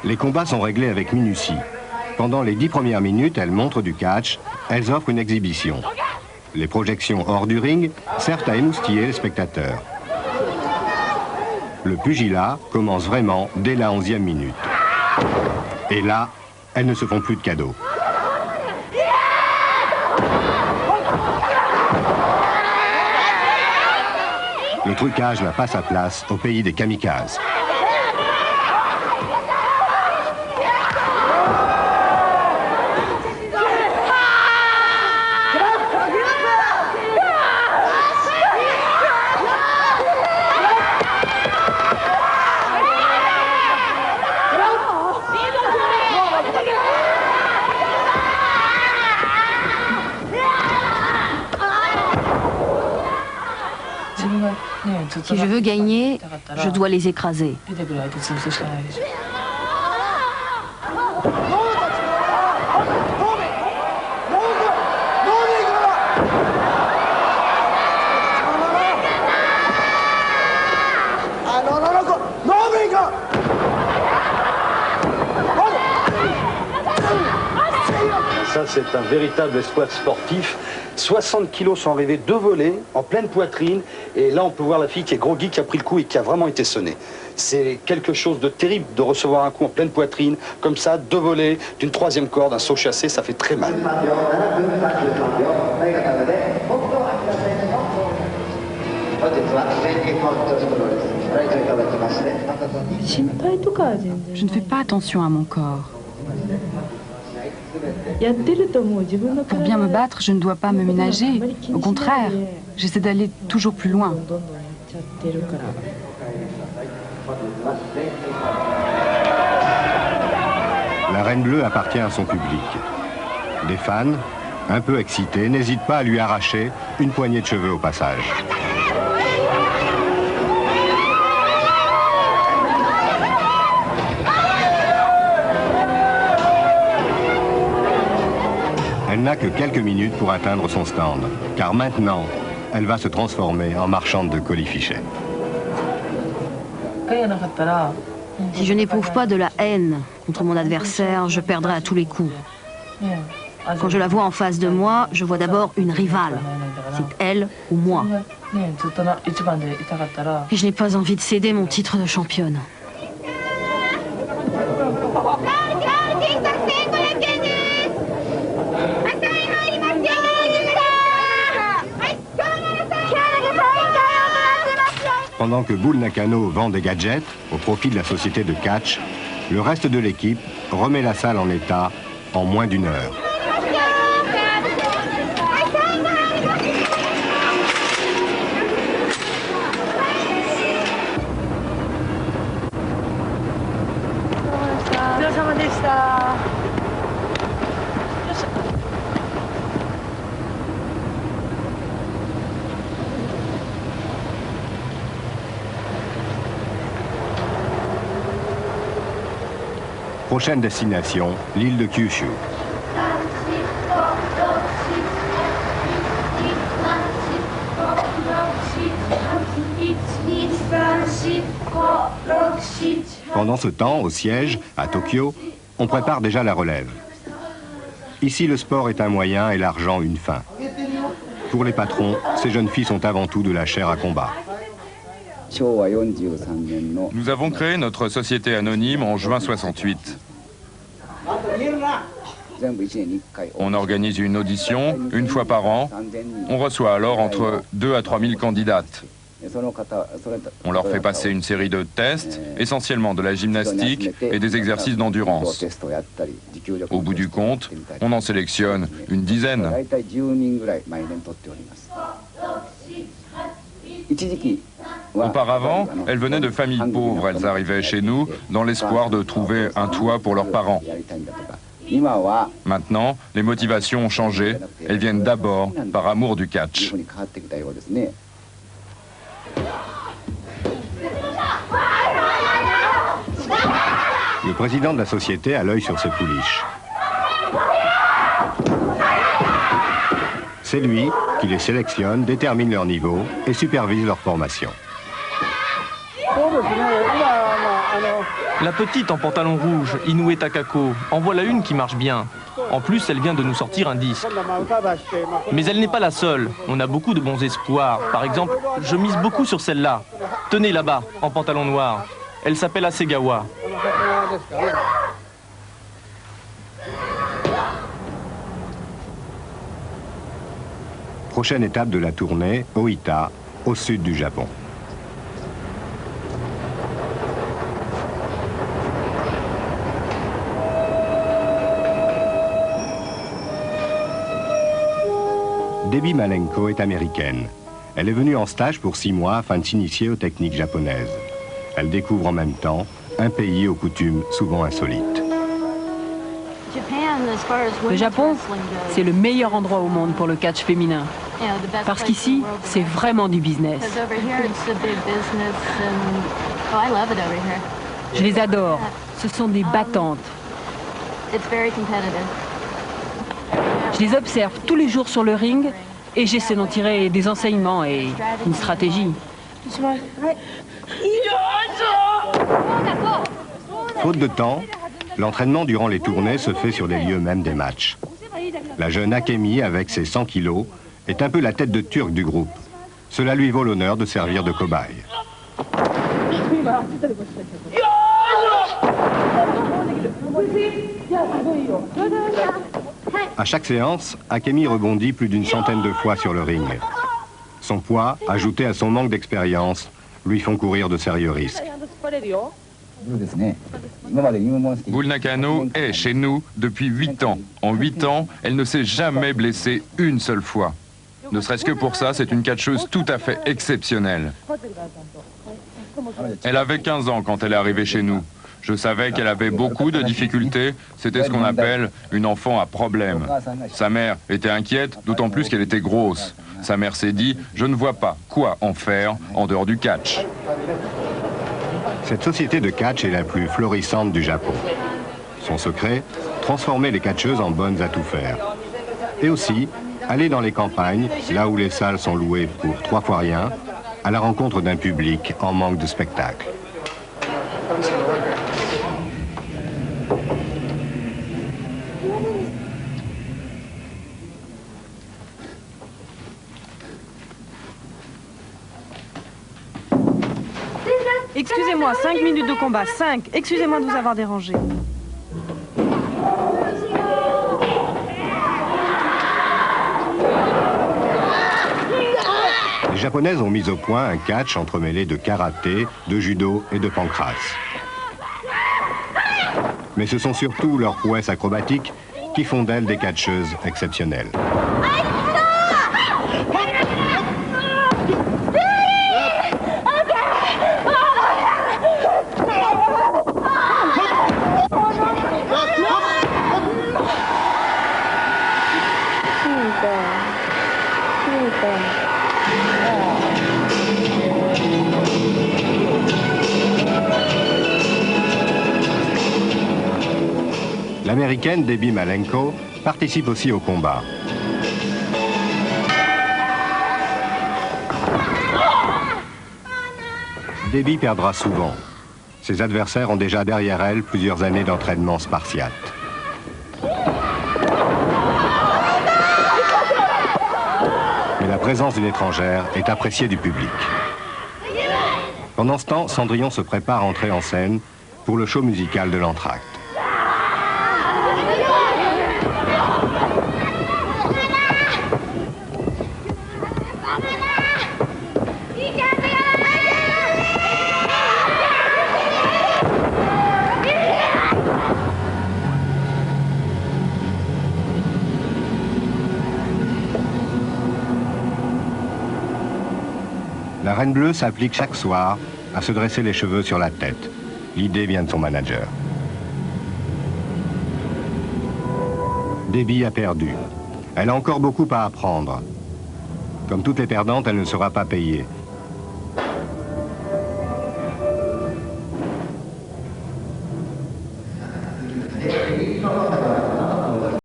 Les combats sont réglés avec minutie. Pendant les 10 premières minutes, elles montrent du catch, elles offrent une exhibition. Les projections hors du ring servent à émoustiller les spectateurs. Le pugilat commence vraiment dès la 11e minute. Et là, elles ne se font plus de cadeaux. Le trucage n'a pas sa place au pays des kamikazes. Si je veux gagner, je dois les écraser. Ça, c'est un véritable exploit sportif. 60 kilos sont arrivés, 2 volets, en pleine poitrine. Et là, on peut voir la fille qui est groggy, qui a pris le coup et qui a vraiment été sonnée. C'est quelque chose de terrible de recevoir un coup en pleine poitrine, comme ça, 2 volets, d'une 3e corde, un saut chassé, ça fait très mal. Je ne fais pas attention à mon corps. Pour bien me battre, je ne dois pas me ménager. Au contraire, j'essaie d'aller toujours plus loin. La Reine Bleue appartient à son public. Des fans, un peu excités, n'hésitent pas à lui arracher une poignée de cheveux au passage. Elle n'a que quelques minutes pour atteindre son stand, car maintenant, elle va se transformer en marchande de colifichets. Si je n'éprouve pas de la haine contre mon adversaire, je perdrai à tous les coups. Quand je la vois en face de moi, je vois d'abord une rivale. C'est elle ou moi. Et je n'ai pas envie de céder mon titre de championne. Pendant que Bull Nakano vend des gadgets au profit de la société de catch, le reste de l'équipe remet la salle en état en moins d'1 heure. Prochaine destination, l'île de Kyushu. Pendant ce temps, au siège, à Tokyo, on prépare déjà la relève. Ici, le sport est un moyen et l'argent une fin. Pour les patrons, ces jeunes filles sont avant tout de la chair à combat. Nous avons créé notre société anonyme en juin 68. On organise une audition une fois par an. On reçoit alors entre 2 à 3 000 candidates. On leur fait passer une série de tests, essentiellement de la gymnastique et des exercices d'endurance. Au bout du compte, on en sélectionne une dizaine. Auparavant, elles venaient de familles pauvres. Elles arrivaient chez nous dans l'espoir de trouver un toit pour leurs parents. Maintenant, les motivations ont changé. Elles viennent d'abord par amour du catch. Le président de la société a l'œil sur ses pouliches. C'est lui qui les sélectionne, détermine leur niveau et supervise leur formation. La petite en pantalon rouge, Inoue Takako, en voilà une qui marche bien. En plus, elle vient de nous sortir un disque. Mais elle n'est pas la seule. On a beaucoup de bons espoirs. Par exemple, je mise beaucoup sur celle-là. Tenez là-bas, en pantalon noir. Elle s'appelle Asegawa. Prochaine étape de la tournée, Oita, au sud du Japon. Debbie Malenko est américaine. Elle est venue en stage pour 6 mois afin de s'initier aux techniques japonaises. Elle découvre en même temps un pays aux coutumes souvent insolites. Le Japon, c'est le meilleur endroit au monde pour le catch féminin. Parce qu'ici, c'est vraiment du business. Je les adore. Ce sont des battantes. Je les observe tous les jours sur le ring et j'essaie d'en tirer des enseignements et une stratégie. Faute de temps, l'entraînement durant les tournées se fait sur les lieux mêmes des matchs. La jeune Akemi, avec ses 100 kilos, est un peu la tête de turc du groupe. Cela lui vaut l'honneur de servir de cobaye. À chaque séance, Akemi rebondit plus d'une centaine de fois sur le ring. Son poids, ajouté à son manque d'expérience, lui font courir de sérieux risques. Bull Nakano est chez nous depuis 8 ans. En 8 ans, elle ne s'est jamais blessée une seule fois. Ne serait-ce que pour ça, c'est une catcheuse tout à fait exceptionnelle. Elle avait 15 ans quand elle est arrivée chez nous. Je savais qu'elle avait beaucoup de difficultés. C'était ce qu'on appelle une enfant à problème. Sa mère était inquiète, d'autant plus qu'elle était grosse. Sa mère s'est dit, je ne vois pas quoi en faire en dehors du catch. Cette société de catch est la plus florissante du Japon. Son secret, transformer les catcheuses en bonnes à tout faire. Et aussi, aller dans les campagnes, là où les salles sont louées pour 3 fois rien, à la rencontre d'un public en manque de spectacle. Excusez-moi, 5 minutes de combat, 5. Excusez-moi de vous avoir dérangé. Les Japonaises ont mis au point un catch entremêlé de karaté, de judo et de pancrace. Mais ce sont surtout leurs prouesses acrobatiques qui font d'elles des catcheuses exceptionnelles. L'américaine Debbie Malenko participe aussi au combat. Debbie perdra souvent. Ses adversaires ont déjà derrière elle plusieurs années d'entraînement spartiate. Mais la présence d'une étrangère est appréciée du public. Pendant ce temps, Cendrillon se prépare à entrer en scène pour le show musical de l'entracte. La Reine Bleue s'applique chaque soir à se dresser les cheveux sur la tête. L'idée vient de son manager. Debbie a perdu. Elle a encore beaucoup à apprendre. Comme toutes les perdantes, elle ne sera pas payée.